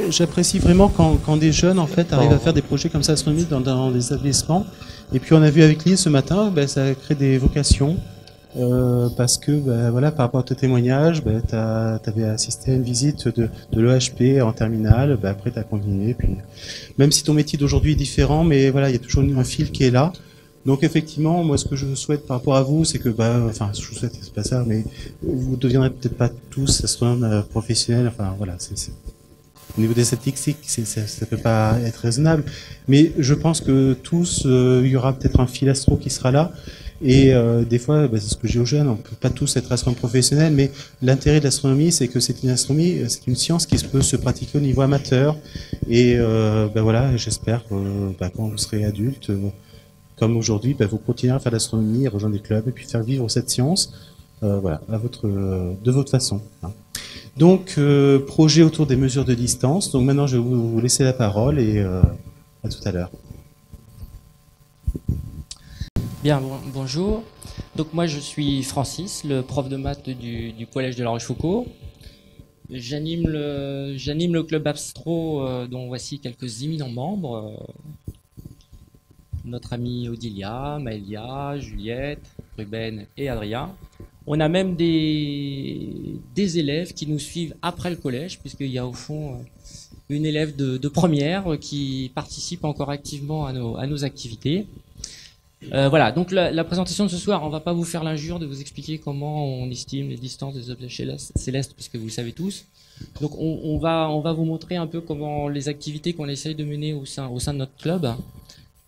J'apprécie vraiment quand des jeunes en fait arrivent à faire des projets comme ça astronomiques dans des établissements. Et puis on a vu avec Lille ce matin, ça crée des vocations. Parce que voilà, par rapport à tes témoignages, tu avais assisté à une visite de l'EHP en terminale, après tu as continué. Puis, même si ton métier d'aujourd'hui est différent, mais voilà, il y a toujours un fil qui est là. Donc effectivement, moi ce que je souhaite par rapport à vous, c'est que, enfin, je vous souhaite, c'est pas ça, mais vous deviendrez peut-être pas tous astronomes professionnels. Enfin voilà, au niveau des statistiques, ça peut pas être raisonnable. Mais je pense que tous, il y aura peut-être un fil astro qui sera là. Et des fois, c'est ce que j'ai aux jeunes, on peut pas tous être astronomes professionnels, mais l'intérêt de l'astronomie, c'est que c'est une astronomie, c'est une science qui peut se pratiquer au niveau amateur. Et voilà, j'espère que quand vous serez adulte, comme aujourd'hui, vous continuerez à faire de l'astronomie, à rejoindre des clubs et puis faire vivre cette science, voilà, de votre façon. Hein. Donc, projet autour des mesures de distance. Donc maintenant, je vais vous laisser la parole et à tout à l'heure. Bien, bonjour. Donc moi je suis Francis, le prof de maths du collège de La Rochefoucauld. J'anime le club Astro dont voici quelques éminents membres. Notre ami Odilia, Maëlia, Juliette, Ruben et Adrien. On a même des élèves qui nous suivent après le collège, puisqu'il y a au fond une élève de première qui participe encore activement à nos activités. Voilà, donc la présentation de ce soir, on va pas vous faire l'injure de vous expliquer comment on estime les distances des objets célestes, puisque vous le savez tous. Donc on va vous montrer un peu comment les activités qu'on essaye de mener au sein de notre club.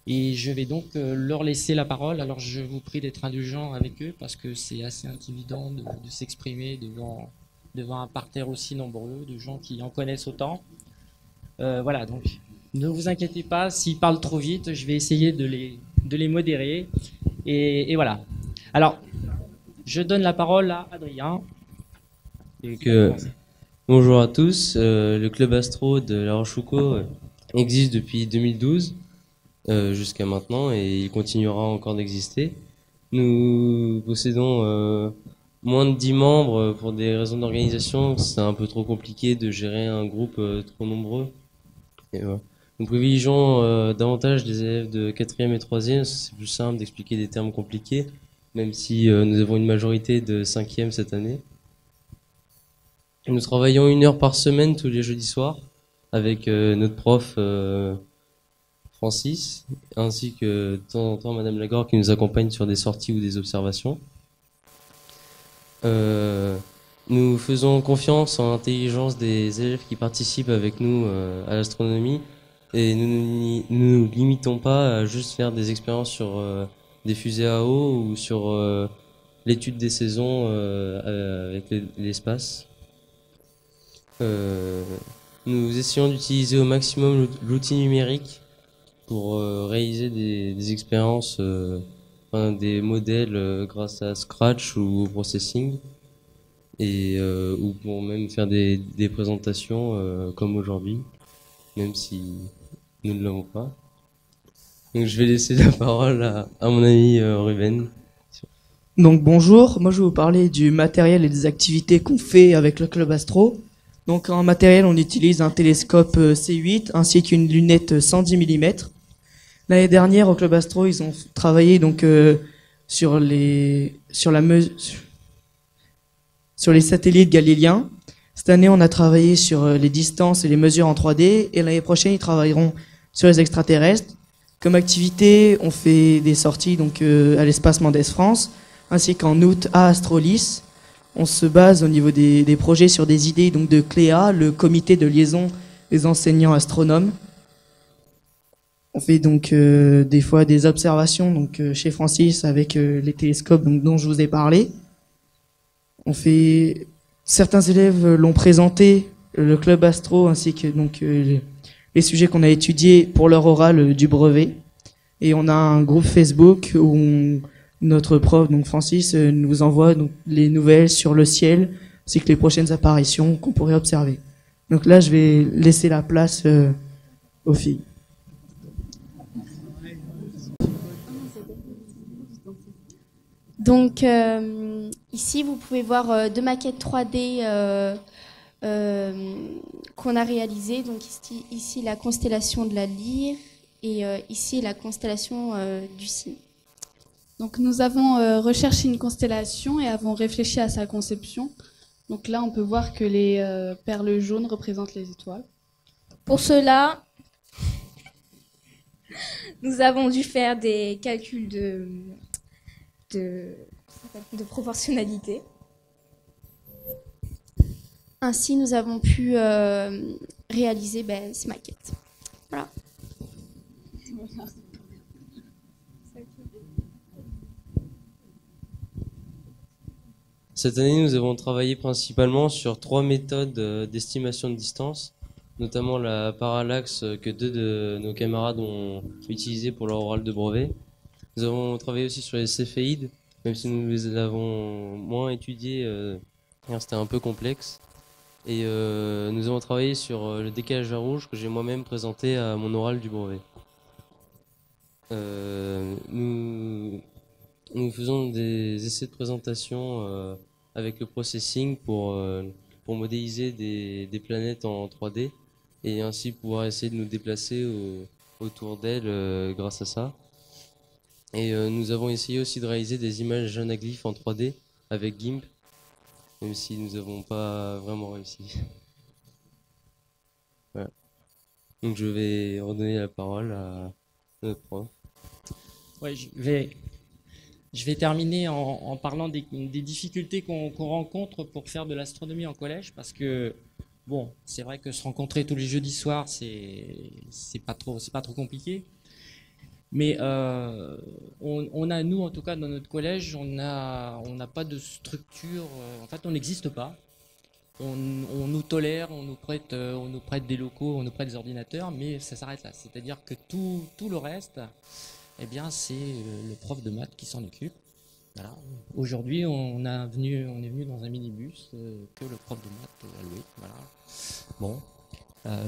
Et je vais donc leur laisser la parole. Alors je vous prie d'être indulgents avec eux, parce que c'est assez intimidant de s'exprimer devant un parterre aussi nombreux, de gens qui en connaissent autant. Voilà, donc ne vous inquiétez pas, s'ils parlent trop vite, je vais essayer de les modérer. Et voilà. Alors, je donne la parole à Adrien. Donc, bonjour à tous. Le club Astro de La Rochefoucauld existe depuis 2012 jusqu'à maintenant et il continuera encore d'exister. Nous possédons moins de 10 membres pour des raisons d'organisation. C'est un peu trop compliqué de gérer un groupe trop nombreux. Et, voilà. Nous privilégions davantage des élèves de 4e et 3e, c'est plus simple d'expliquer des termes compliqués, même si nous avons une majorité de 5e cette année. Nous travaillons 1 heure par semaine tous les jeudis soirs avec notre prof Francis, ainsi que de temps en temps Madame Lagore qui nous accompagne sur des sorties ou des observations. Nous faisons confiance en l'intelligence des élèves qui participent avec nous à l'astronomie. Et nous nous limitons pas à juste faire des expériences sur des fusées à eau ou sur l'étude des saisons avec l'espace. Nous essayons d'utiliser au maximum l'outil numérique pour réaliser des expériences, des modèles grâce à Scratch ou au Processing, et ou pour même faire des présentations comme aujourd'hui, même si nous ne l'avons pas. Donc je vais laisser la parole à mon ami Ruben. Donc bonjour, moi je vais vous parler du matériel et des activités qu'on fait avec le club Astro. Donc en matériel, on utilise un télescope C8 ainsi qu'une lunette 110 mm. L'année dernière au club Astro, ils ont travaillé donc sur les satellites galiléens. Cette année, on a travaillé sur les distances et les mesures en 3D, et l'année prochaine, ils travailleront sur les extraterrestres. Comme activité, on fait des sorties donc à l'espace Mendès France, ainsi qu'en août à Astrolis. On se base au niveau des projets sur des idées donc de CLEA, le comité de liaison des enseignants astronomes. On fait donc des fois des observations donc chez Francis avec les télescopes donc, dont je vous ai parlé. On fait certains élèves l'ont présenté le club Astro ainsi que donc les sujets qu'on a étudiés pour leur oral du brevet. Et on a un groupe Facebook où notre prof, donc Francis, nous envoie donc les nouvelles sur le ciel, ainsi que les prochaines apparitions qu'on pourrait observer. Donc là, je vais laisser la place aux filles. Donc ici, vous pouvez voir deux maquettes 3D qu'on a réalisées. Donc ici, la constellation de la Lyre et ici la constellation du Cygne. Donc nous avons recherché une constellation et avons réfléchi à sa conception. Donc là, on peut voir que les perles jaunes représentent les étoiles. Pour cela, nous avons dû faire des calculs de proportionnalité. Ainsi, nous avons pu réaliser ces maquettes. Voilà. Cette année, nous avons travaillé principalement sur 3 méthodes d'estimation de distance, notamment la parallaxe que 2 de nos camarades ont utilisée pour leur oral de brevet. Nous avons travaillé aussi sur les céphéides, même si nous les avons moins étudiés, car c'était un peu complexe. Et nous avons travaillé sur le décalage à rouge que j'ai moi-même présenté à mon oral du brevet. Nous faisons des essais de présentation avec le processing pour modéliser des planètes en 3D et ainsi pouvoir essayer de nous déplacer autour d'elles grâce à ça. Et nous avons essayé aussi de réaliser des images anaglyphes en 3D avec GIMP, même si nous n'avons pas vraiment réussi. Voilà. Donc je vais redonner la parole à notre prof. Ouais, je vais terminer en parlant des difficultés qu'on rencontre pour faire de l'astronomie en collège, parce que bon, c'est vrai que se rencontrer tous les jeudis soirs, c'est pas trop compliqué. Mais on a, nous en tout cas dans notre collège, on n'a pas de structure. En fait, on n'existe pas. On nous tolère, on nous prête des locaux, on nous prête des ordinateurs, mais ça s'arrête là. C'est-à-dire que tout le reste, eh bien, c'est le prof de maths qui s'en occupe. Voilà. Aujourd'hui, on est venu dans un minibus que le prof de maths a loué. Voilà. Bon.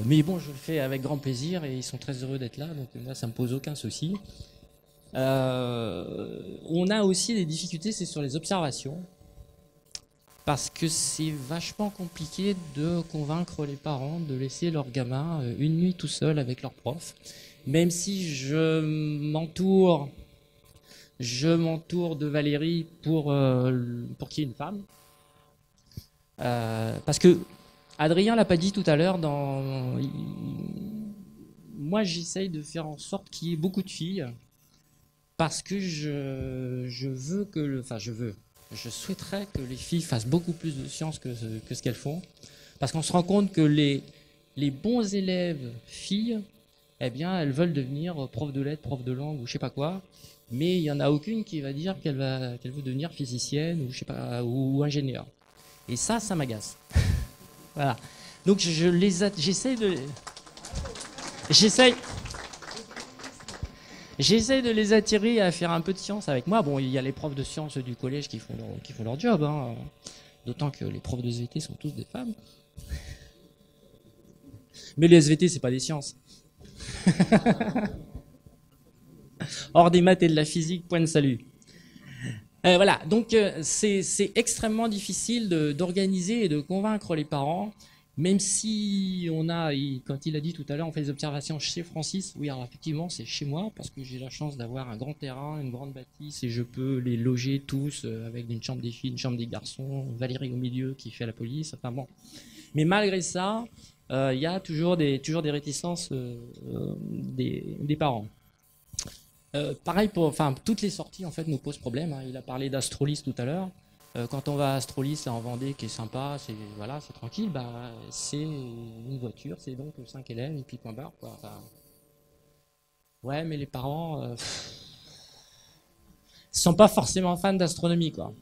Mais bon, je le fais avec grand plaisir et ils sont très heureux d'être là, donc là, ça me pose aucun souci. On a aussi des difficultés, c'est sur les observations, parce que c'est vachement compliqué de convaincre les parents de laisser leur gamin une nuit tout seul avec leur prof, même si je m'entoure de Valérie pour qu'il y ait une femme, parce que Adrien l'a pas dit tout à l'heure. Moi, j'essaye de faire en sorte qu'il y ait beaucoup de filles, parce que je souhaiterais que les filles fassent beaucoup plus de sciences que ce qu'elles font, parce qu'on se rend compte que les bons élèves filles, eh bien, elles veulent devenir prof de lettres, prof de langue ou je sais pas quoi, mais il y en a aucune qui va dire qu'elle veut devenir physicienne ou je sais pas, ou ingénieur. Et ça m'agace. Voilà. Donc j'essaie de les attirer à faire un peu de science avec moi. Bon, il y a les profs de sciences du collège qui font leur job, hein. D'autant que les profs de SVT sont tous des femmes. Mais les SVT, c'est pas des sciences. Hors des maths et de la physique, point de salut. Voilà, donc c'est extrêmement difficile d'organiser et de convaincre les parents, même si quand il a dit tout à l'heure, on fait des observations chez Francis. Oui, alors effectivement, c'est chez moi, parce que j'ai la chance d'avoir un grand terrain, une grande bâtisse, et je peux les loger tous avec une chambre des filles, une chambre des garçons, Valérie au milieu qui fait la police, enfin bon. Mais malgré ça, il y a toujours des réticences des parents. Pareil toutes les sorties en fait nous posent problème, hein. Il a parlé d'Astrolis tout à l'heure. Quand on va à Astrolis en Vendée, qui est sympa, c'est tranquille, c'est une voiture, c'est donc 5 élèves et puis point barre, quoi. Enfin, ouais, mais les parents sont pas forcément fans d'astronomie, quoi.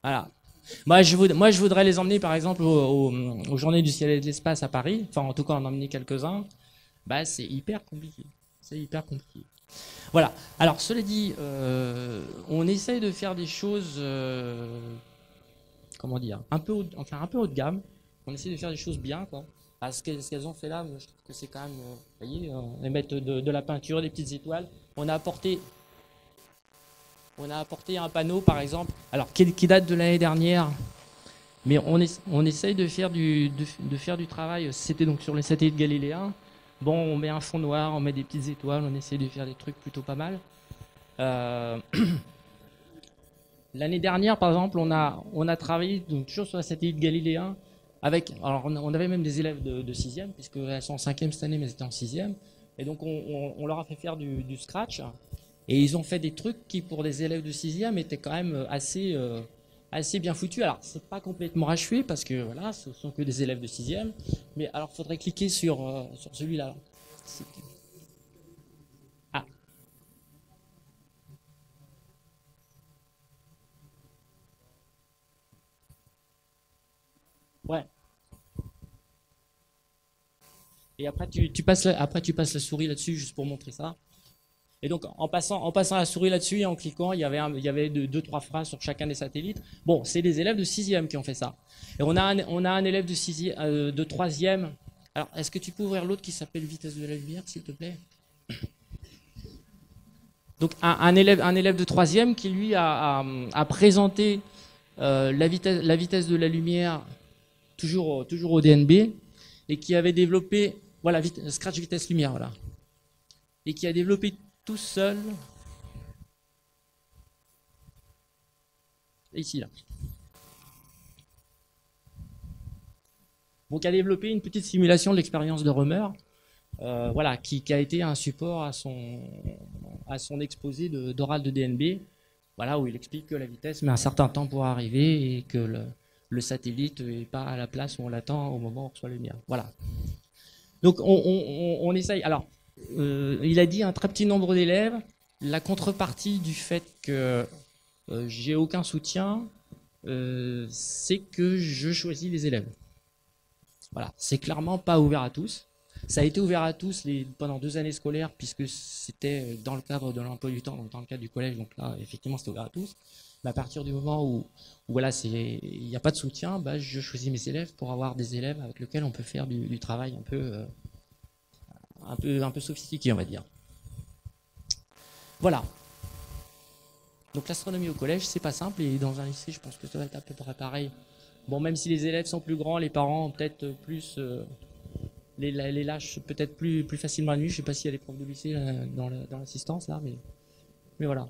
Voilà. Moi je voudrais les emmener par exemple aux Journées du ciel et de l'espace à Paris, enfin en tout cas en emmener quelques-uns. C'est hyper compliqué. C'est hyper compliqué. Voilà. Alors, cela dit, on essaye de faire des choses, comment dire, un peu haut de gamme. On essaie de faire des choses bien, quoi. Parce que ce qu'elles ont fait là, je trouve que c'est quand même, vous voyez, elles mettent de la peinture, des petites étoiles. On a apporté un panneau, par exemple, alors qui date de l'année dernière, Mais on essaye de faire de faire du travail. C'était donc sur les satellites galiléens. Bon, on met un fond noir, on met des petites étoiles, on essaye de faire des trucs plutôt pas mal. Euh, L'année dernière, par exemple, on a travaillé donc, toujours sur la satellite galiléen avec. Alors, on avait même des élèves de 6e, puisqu'elles sont en 5e cette année, mais elles étaient en 6e. Et donc, on leur a fait faire du scratch. Et ils ont fait des trucs qui, pour des élèves de 6e, étaient quand même assez bien foutus. Alors, c'est pas complètement achevé, parce que voilà, ce sont que des élèves de 6e. Mais alors, il faudrait cliquer sur celui-là. Ah, ouais. Et après, après, tu passes la souris là-dessus, juste pour montrer ça. Et donc, en passant la souris là-dessus et en cliquant, il y avait deux, trois phrases sur chacun des satellites. Bon, c'est des élèves de 6e qui ont fait ça. Et on a un élève de 3e. Alors, est-ce que tu peux ouvrir l'autre qui s'appelle Vitesse de la lumière, s'il te plaît? Donc, un élève de 3e qui, lui, a présenté la vitesse de la lumière, toujours au DNB, et qui avait développé, voilà, Scratch vitesse lumière, voilà. Et qui a développé tout seul, ici, là. Donc, a développé une petite simulation de l'expérience de Roemer, voilà, qui a été un support à son exposé d'oral de DNB, voilà, où il explique que la vitesse met un certain temps pour arriver et que le satellite n'est pas à la place où on l'attend au moment où on reçoit la lumière. Voilà. Donc, on essaye. Alors, il a dit un très petit nombre d'élèves. La contrepartie du fait que j'ai aucun soutien, c'est que je choisis les élèves. Voilà, c'est clairement pas ouvert à tous. Ça a été ouvert à tous pendant 2 années scolaires, puisque c'était dans le cadre de l'emploi du temps, donc dans le cadre du collège, donc là, effectivement, c'était ouvert à tous. Mais à partir du moment où voilà, il n'y a pas de soutien, bah, je choisis mes élèves pour avoir des élèves avec lesquels on peut faire du travail un peu sophistiqué, on va dire. Voilà. Donc l'astronomie au collège, c'est pas simple, et dans un lycée, je pense que ça va être à peu près pareil. Bon, même si les élèves sont plus grands, les parents ont peut-être plus les lâchent peut-être plus facilement la nuit. Je sais pas s'il y a des profs de lycée dans l'assistance là, mais voilà.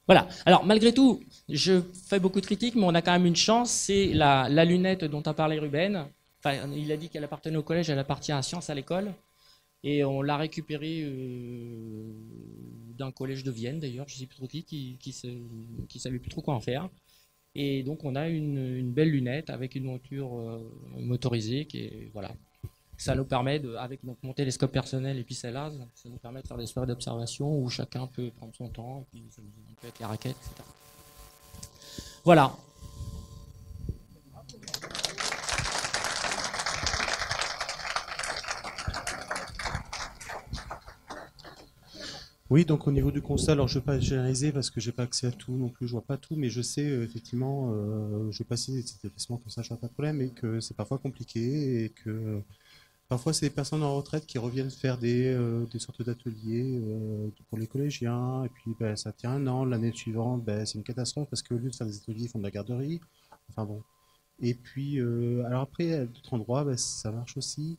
Voilà. Alors, malgré tout, je fais beaucoup de critiques, mais on a quand même une chance, c'est la lunette dont a parlé Ruben. Enfin, il a dit qu'elle appartenait au collège, elle appartient à Sciences à l'école. Et on l'a récupérée d'un collège de Vienne, d'ailleurs, je ne sais plus trop qui savait plus trop quoi en faire. Et donc, on a une belle lunette avec une monture motorisée qui est, voilà. Ça nous permet, avec mon télescope personnel et puis celle-là, ça nous permet de faire des soirées d'observation où chacun peut prendre son temps, et puis on peut avec les raquettes, etc. Voilà. Oui, donc au niveau du constat, alors je ne vais pas généraliser parce que j'ai pas accès à tout non plus, je vois pas tout, mais je sais effectivement, je vais passer des établissements comme ça, je vois pas de problème, et que c'est parfois compliqué et que parfois, c'est des personnes en retraite qui reviennent faire des sortes d'ateliers pour les collégiens, et puis ben, ça tient un an. L'année suivante, ben, c'est une catastrophe parce qu'au lieu de faire des ateliers, ils font de la garderie. Enfin bon. Et puis, alors après, à d'autres endroits, ben, ça marche aussi.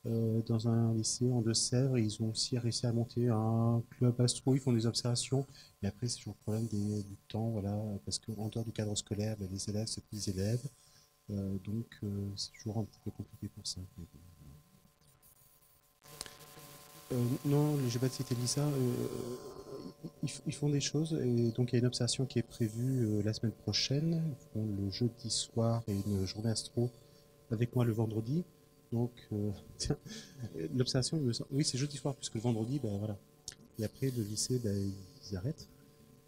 Dans un lycée en Deux-Sèvres, ils ont aussi réussi à monter un club astro, ils font des observations. Et après, c'est toujours le problème du temps, voilà, parce qu'en dehors du cadre scolaire, ben, les élèves, c'est plus des élèves. Donc, c'est toujours un petit peu compliqué pour ça. Non, j'ai pas cité Lisa. Ils font des choses et donc il y a une observation qui est prévue la semaine prochaine. Ils font le jeudi soir et une journée astro avec moi le vendredi. Donc tiens, l'observation, oui, c'est jeudi soir puisque le vendredi, ben voilà. Et après le lycée, ben, ils arrêtent.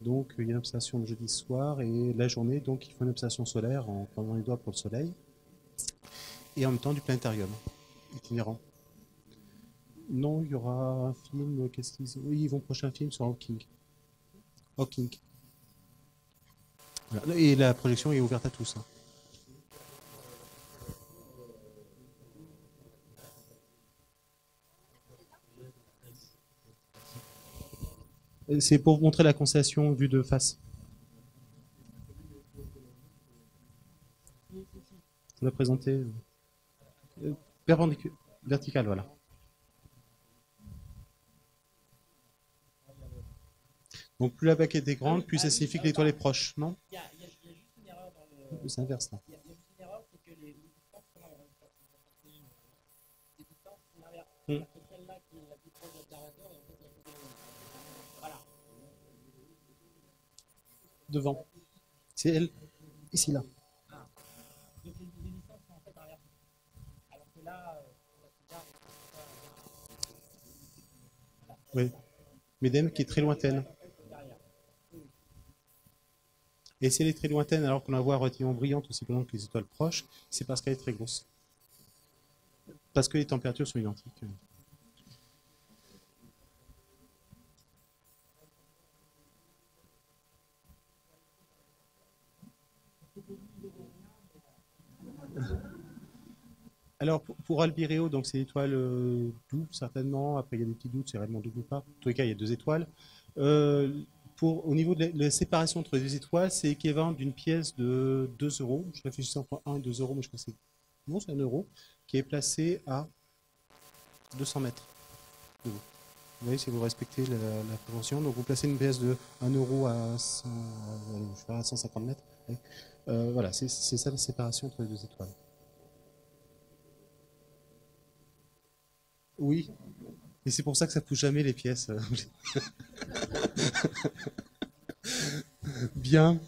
Donc il y a une observation le jeudi soir et la journée, donc ils font une observation solaire en prenant les doigts pour le soleil et en même temps du planétarium itinérant. Non, il y aura un film. Oui, ils vont prochain film sur Hawking. Hawking. Voilà. Et la projection est ouverte à tous. Hein. C'est pour montrer la constellation vue de face. On l'a présenté perpendiculaire, vertical, voilà. Donc plus la baquette est grande, plus ça signifie que l'étoile est proche, non? Il y a juste une erreur dans le... C'est inverse, là. Il y a juste une erreur, c'est que les distances sont inversées. Les distances sont inversées. C'est celle-là qui est la plus proche de l'observateur et en fait, il y a que des... Voilà. Devant. C'est elle, ici, là. Ah. Donc les distances sont en fait inversées. Alors que là, ça se garde. Oui. Médème qui est très lointaine. Et si elle est très lointaine alors qu'on la voit relativement brillante aussi pendant que les étoiles proches, c'est parce qu'elle est très grosse. Parce que les températures sont identiques. Alors pour Albireo, donc c'est l'étoile double certainement. Après il y a des petits doutes, c'est réellement double ou pas. En tous les cas, il y a 2 étoiles. Au niveau de la séparation entre les 2 étoiles, c'est équivalent d'une pièce de 2 euros. Je réfléchissais entre 1 et 2 euros, mais je crois que c'est non, c'est 1 euro, qui est placé à 200 mètres de vous. Vous voyez, si vous respectez la prévention, donc vous placez une pièce de 1 euro à 150 mètres. Voilà, c'est ça la séparation entre les 2 étoiles. Oui, et c'est pour ça que ça ne pousse jamais les pièces. Bien.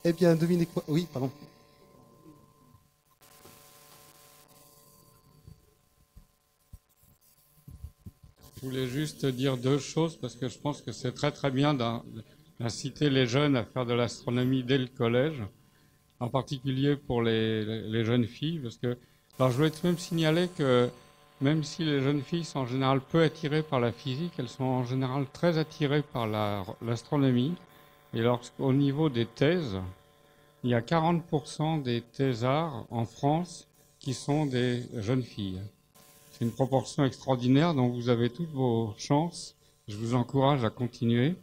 Eh bien, devinez quoi? Oui, pardon. Je voulais juste dire 2 choses parce que je pense que c'est très très bien d'inciter les jeunes à faire de l'astronomie dès le collège, en particulier pour les jeunes filles. Parce que, alors je voulais même signaler que même si les jeunes filles sont en général peu attirées par la physique, elles sont en général très attirées par l'astronomie. Et lorsqu'au niveau des thèses, il y a 40% des thésards en France qui sont des jeunes filles. C'est une proportion extraordinaire, donc vous avez toutes vos chances. Je vous encourage à continuer.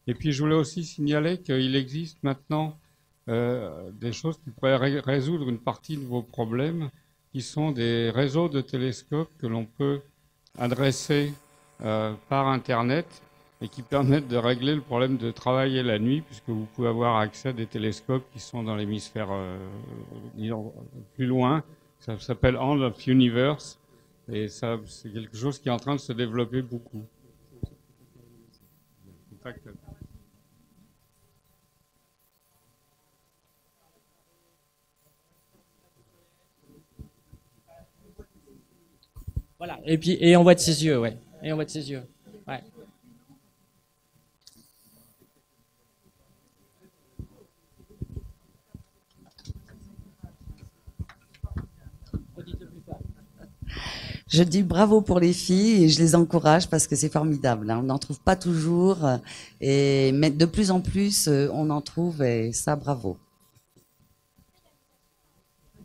Et puis je voulais aussi signaler qu'il existe maintenant des choses qui pourraient résoudre une partie de vos problèmes, qui sont des réseaux de télescopes que l'on peut adresser par Internet et qui permettent de régler le problème de travailler la nuit, puisque vous pouvez avoir accès à des télescopes qui sont dans l'hémisphère plus loin. Ça s'appelle Hand of Universe et ça, c'est quelque chose qui est en train de se développer beaucoup. Voilà, et puis et on voit de ses yeux, ouais. Et on voit de ses yeux. Ouais. Je dis bravo pour les filles et je les encourage parce que c'est formidable. Hein. On n'en trouve pas toujours, mais de plus en plus, on en trouve et ça, bravo.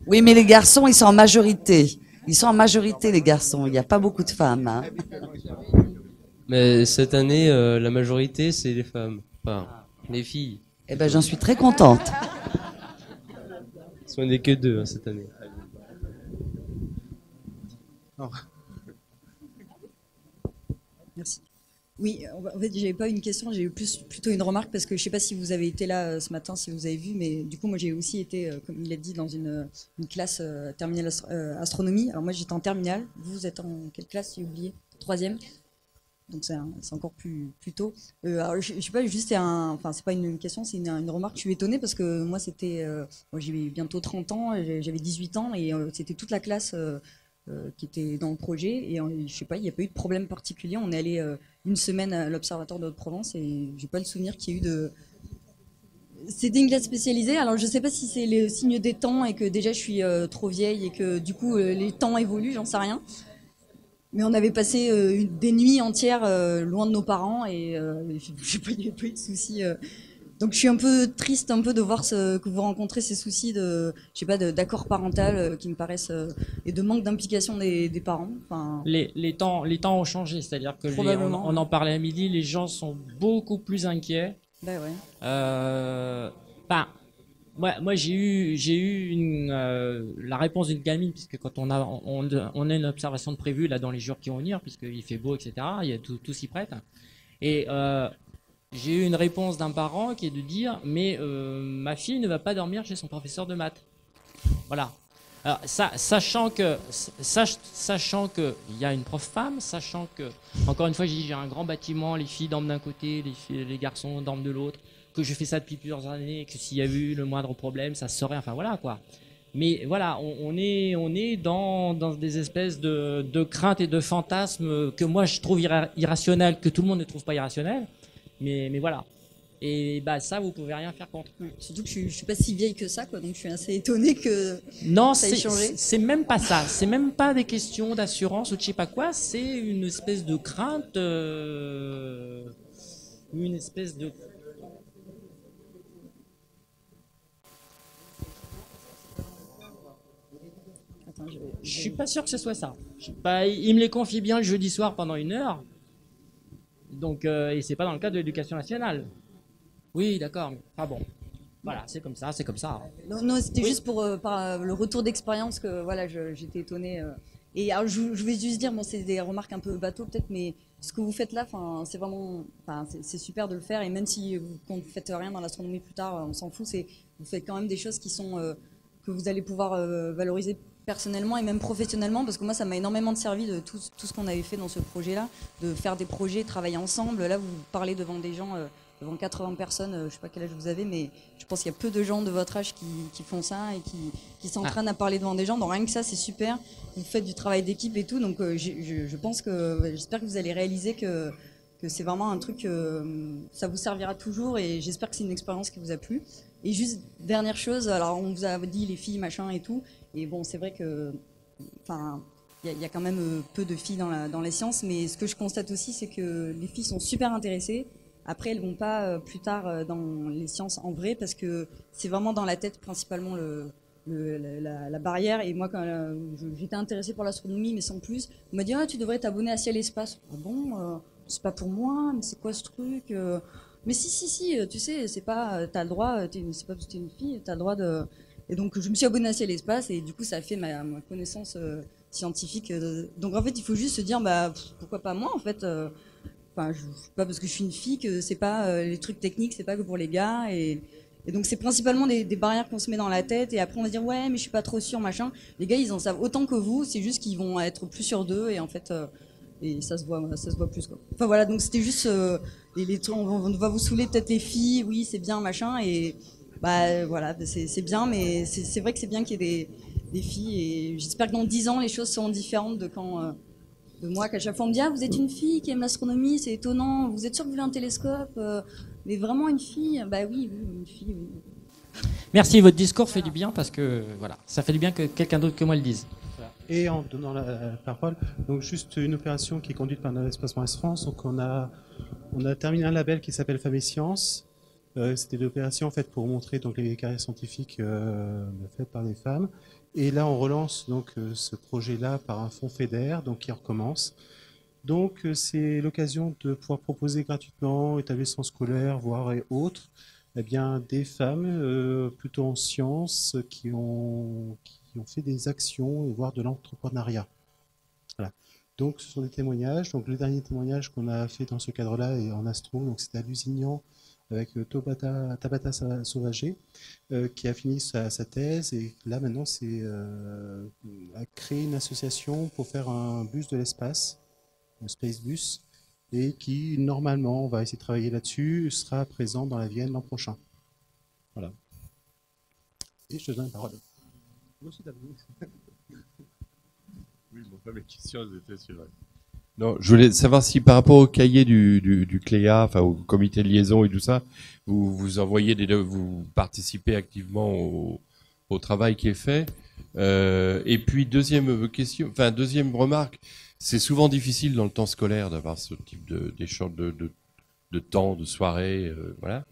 Oui, mais les garçons, ils sont en majorité. Ils sont en majorité, les garçons. Il n'y a pas beaucoup de femmes. Hein. Mais cette année, la majorité, c'est les femmes. Enfin, les filles. Eh ben, j'en suis très contente. Ce n'est que 2 hein, cette année. Merci. Oui, en fait, j'avais pas une question, j'ai eu plutôt une remarque parce que je sais pas si vous avez été là ce matin, si vous avez vu, mais du coup, moi, j'ai aussi été, comme il l'a dit, dans une classe terminale astronomie. Alors moi, j'étais en terminale. Vous êtes en quelle classe, j'ai oublié? 3e. Donc c'est encore plus tôt. Alors, je sais pas, juste enfin c'est pas une question, c'est une remarque. Je suis étonnée parce que moi, moi j'ai bientôt 30 ans, j'avais 18 ans et c'était toute la classe. Qui était dans le projet et je sais pas, il n'y a pas eu de problème particulier. On est allé une semaine à l'Observatoire de Haute-Provence et j'ai pas le souvenir qu'il y ait eu de... C'était une classe spécialisée, alors je sais pas si c'est le signe des temps et que déjà je suis trop vieille et que du coup les temps évoluent, j'en sais rien. Mais on avait passé des nuits entières loin de nos parents et j'ai pas eu de soucis. Donc je suis un peu triste un peu de voir que vous rencontrez ces soucis de, je sais pas, d'accord parental qui me paraissent et de manque d'implication des parents. Enfin, les temps ont changé, c'est-à-dire que Probablement. on en parlait à midi, les gens sont beaucoup plus inquiets. bah ouais. Ben, moi j'ai eu la réponse d'une gamine, puisque quand on a une observation de prévue là dans les jours qui vont venir, puisqu'il fait beau, etc. Il y a tout s'y prête. Et j'ai eu une réponse d'un parent qui est de dire, mais ma fille ne va pas dormir chez son professeur de maths. Voilà. Alors, sachant que il y a une prof femme, sachant que, encore une fois, j'ai un grand bâtiment, les filles dorment d'un côté, les garçons dorment de l'autre, que je fais ça depuis plusieurs années, que s'il y a eu le moindre problème, ça se saurait, enfin voilà quoi. Mais voilà, on est dans des espèces de craintes et de fantasmes que moi je trouve irrationnels, que tout le monde ne trouve pas irrationnels. Mais voilà. Et bah ça, vous pouvez rien faire contre. Ouais. Surtout que je suis pas si vieille que ça, quoi, donc je suis assez étonnée que Non, ça ait changé. c'est même pas ça. C'est même pas des questions d'assurance ou de je sais pas quoi. C'est une espèce de crainte, une espèce de. Attends, Je suis pas sûr que ce soit ça. Il me les confie bien le jeudi soir pendant 1 heure. Donc, et c'est pas dans le cadre de l'éducation nationale. Oui, d'accord. Ah bon. Voilà, c'est comme ça, c'est comme ça. Non, c'était Oui. juste pour par le retour d'expérience que voilà, j'étais étonnée. Et alors, je vais juste dire, bon, c'est des remarques un peu bateau peut-être, mais ce que vous faites là, c'est vraiment, c'est super de le faire. Et même si quand vous faites rien dans l'astronomie plus tard, on s'en fout. Vous faites quand même des choses qui sont que vous allez pouvoir valoriser personnellement et même professionnellement, parce que moi, ça m'a énormément servi de tout ce qu'on avait fait dans ce projet-là, de faire des projets, travailler ensemble. Là, vous parlez devant des gens. Devant 80 personnes, je sais pas quel âge vous avez, mais je pense qu'il y a peu de gens de votre âge qui font ça et qui s'entraînent à parler devant des gens. Donc rien que ça, c'est super. Vous faites du travail d'équipe et tout, donc je pense que, j'espère que vous allez réaliser que c'est vraiment un truc, ça vous servira toujours et j'espère que c'est une expérience qui vous a plu. Et juste dernière chose, alors on vous a dit les filles machin et tout, et bon c'est vrai que, enfin. Il y a quand même peu de filles dans les sciences, mais ce que je constate aussi, c'est que les filles sont super intéressées. Après, elles vont pas plus tard dans les sciences en vrai parce que c'est vraiment dans la tête principalement la barrière. Et moi, quand j'étais intéressée pour l'astronomie, mais sans plus, on m'a dit tu devrais t'abonner à Ciel et Espace. Ah bon, c'est pas pour moi, mais c'est quoi ce truc Mais si, tu sais, c'est pas, t'as le droit, c'est pas parce que t'es une fille, t'as le droit de. Et donc, je me suis abonnée à Ciel et Espace et du coup, ça a fait ma connaissance scientifique. Donc, en fait, il faut juste se dire, pourquoi pas moi, en fait. Enfin, pas parce que je suis une fille que c'est pas les trucs techniques, c'est pas que pour les gars. Et donc c'est principalement des barrières qu'on se met dans la tête. Et après on va dire ouais, mais je suis pas trop sûre, machin. Les gars, ils en savent autant que vous. C'est juste qu'ils vont être plus sûrs d'eux. Et en fait, et ça se voit plus quoi. Enfin voilà, donc c'était juste on va vous saouler peut-être les filles. Oui, c'est bien, machin. Et voilà, c'est bien, mais c'est vrai que c'est bien qu'il y ait des filles. Et j'espère que dans 10 ans, les choses seront différentes de quand. De moi, qu'à chaque fois on me dit vous êtes une fille qui aime l'astronomie, c'est étonnant, vous êtes sûr que vous voulez un télescope mais vraiment une fille. Bah oui, une fille, oui. Merci, votre discours fait du bien parce que voilà, ça fait du bien que quelqu'un d'autre que moi le dise. Et en donnant la parole, donc juste une opération qui est conduite par l'Espace Mars France. Donc on a terminé un label qui s'appelle Femmes et Sciences. C'était une opération en fait pour montrer donc les carrières scientifiques faites par des femmes. Et là, on relance donc ce projet-là par un fonds FEDER, donc qui recommence. Donc, c'est l'occasion de pouvoir proposer gratuitement, établissements scolaires, voire et autres, eh bien, des femmes plutôt en sciences qui ont fait des actions et voire de l'entrepreneuriat. Voilà. Donc, ce sont des témoignages. Donc, le dernier témoignage qu'on a fait dans ce cadre-là est en astro. Donc, c'était à Lusignan, avec Tabata Sauvager, qui a fini sa thèse et là maintenant a créé une association pour faire un bus de l'espace, un Space Bus, et qui normalement, on va essayer de travailler là-dessus, sera présent dans la Vienne l'an prochain. Voilà. Et je te donne la parole. Oui, bon, mes questions étaient sur... Non, je voulais savoir si par rapport au cahier du CLEA, enfin au comité de liaison et tout ça, vous participez activement au travail qui est fait. Et puis deuxième remarque, c'est souvent difficile dans le temps scolaire d'avoir ce type d'échange de temps, de soirée, voilà.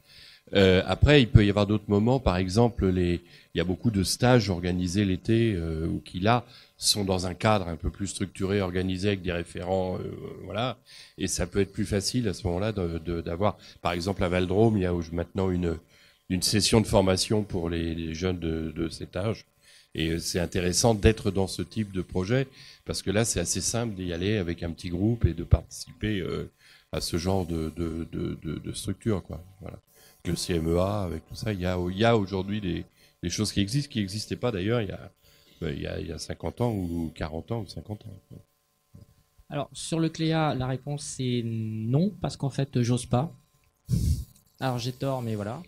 Après, il peut y avoir d'autres moments, par exemple, il y a beaucoup de stages organisés l'été ou qui là sont dans un cadre un peu plus structuré, organisé avec des référents, voilà. Et ça peut être plus facile à ce moment-là d'avoir, par exemple, à Val-Drôme, il y a maintenant une session de formation pour les jeunes de cet âge. Et c'est intéressant d'être dans ce type de projet parce que là, c'est assez simple d'y aller avec un petit groupe et de participer à ce genre de structure, quoi. Voilà. Le CMEA, avec tout ça, il y a aujourd'hui des choses qui n'existaient pas d'ailleurs il y a 50 ans ou 40 ans ou 50 ans. Alors, sur le CLEA, la réponse c'est non, parce qu'en fait, j'ose pas. Alors, j'ai tort, mais voilà.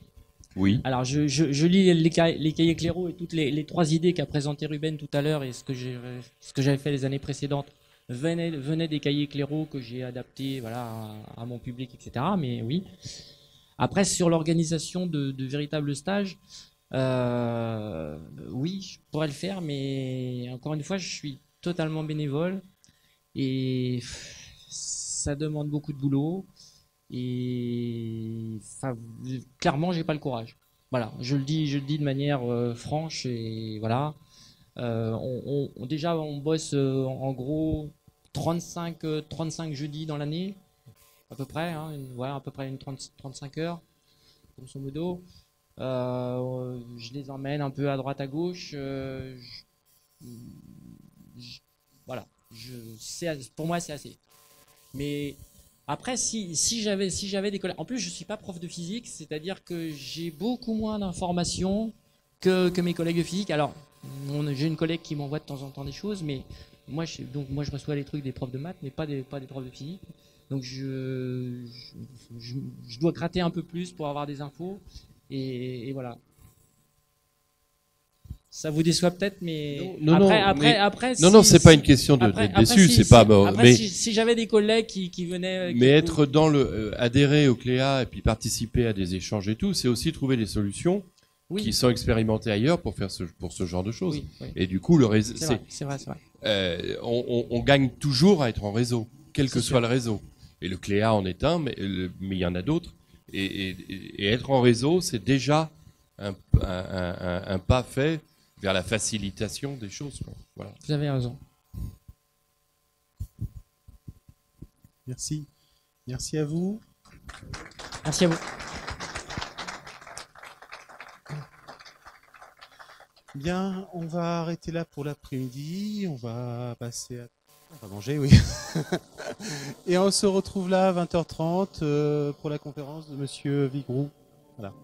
Oui. Alors, je lis les cahiers Clairaut et toutes les 3 idées qu'a présentées Ruben tout à l'heure et ce que j'avais fait les années précédentes venaient des cahiers Clairaut que j'ai adaptés, voilà, à mon public, etc. Mais oui. Après, sur l'organisation de véritables stages, oui, je pourrais le faire, mais encore une fois, je suis totalement bénévole et ça demande beaucoup de boulot et clairement, j'ai pas le courage. Voilà, je le dis de manière franche et voilà. Déjà, on bosse en gros 35 jeudis dans l'année. À peu près, hein, à peu près 35 heures, grosso modo. Je les emmène un peu à droite à gauche. Voilà, pour moi c'est assez. Mais après, si j'avais des collègues, en plus je suis pas prof de physique, c'est-à-dire que j'ai beaucoup moins d'informations que mes collègues de physique. Alors, j'ai une collègue qui m'envoie de temps en temps des choses, mais moi je reçois les trucs des profs de maths, mais pas des profs de physique. Donc je dois gratter un peu plus pour avoir des infos et voilà. Ça vous déçoit peut-être, mais après. Non, c'est pas une question d'être déçu, c'est pas. Après, si j'avais des collègues qui venaient. Mais être dans adhérer au CLEA et puis participer à des échanges et tout, c'est aussi trouver des solutions qui sont expérimentées ailleurs pour faire ce genre de choses. Oui. Et du coup, le réseau. C'est vrai. On gagne toujours à être en réseau, quel que soit le réseau. Et le CLEA en est un, mais il y en a d'autres. Et être en réseau, c'est déjà un pas fait vers la facilitation des choses. Voilà. Vous avez raison. Merci. Merci à vous. Merci à vous. Bien, on va arrêter là pour l'après-midi. On va passer à... On va manger, oui. Et on se retrouve là à 20h30 pour la conférence de Monsieur Vigroux. Voilà.